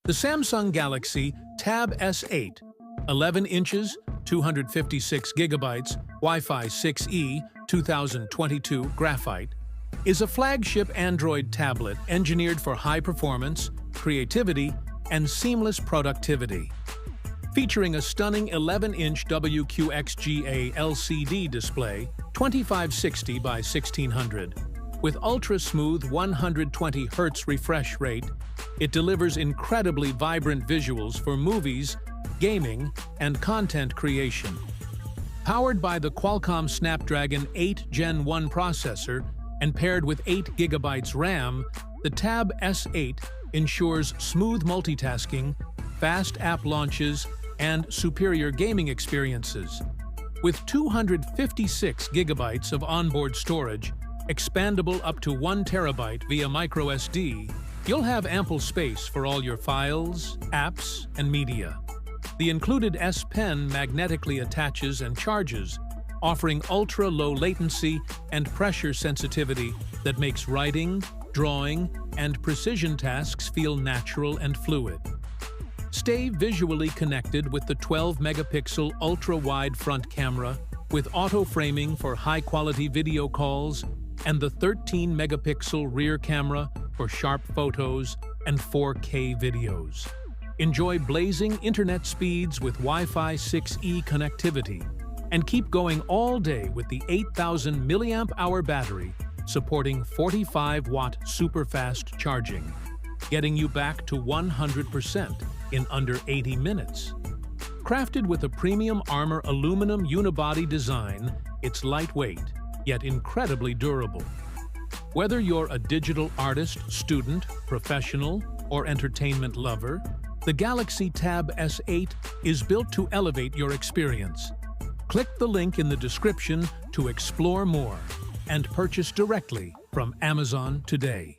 The Samsung Galaxy Tab S8, 11 inches, 256 gigabytes, Wi-Fi 6E, 2022 graphite, is a flagship Android tablet engineered for high performance, creativity, and seamless productivity. Featuring a stunning 11-inch WQXGA LCD display, 2560 by 1600. With ultra-smooth 120 Hz refresh rate, it delivers incredibly vibrant visuals for movies, gaming, and content creation. Powered by the Qualcomm Snapdragon 8 Gen 1 processor and paired with 8 GB RAM, the Tab S8 ensures smooth multitasking, fast app launches, and superior gaming experiences. With 256 GB of onboard storage, expandable up to 1 TB via microSD, you'll have ample space for all your files, apps, and media. The included S Pen magnetically attaches and charges, offering ultra-low latency and pressure sensitivity that makes writing, drawing, and precision tasks feel natural and fluid. Stay visually connected with the 12-megapixel ultra-wide front camera with auto-framing for high-quality video calls and the 13-megapixel rear camera for sharp photos and 4K videos. Enjoy blazing internet speeds with Wi-Fi 6E connectivity and keep going all day with the 8,000 mAh battery supporting 45-watt super-fast charging, getting you back to 100% in under 80 minutes. Crafted with a premium armor aluminum unibody design, it's lightweight, yet incredibly durable. Whether you're a digital artist, student, professional, or entertainment lover, the Galaxy Tab S8 is built to elevate your experience. Click the link in the description to explore more and purchase directly from Amazon today.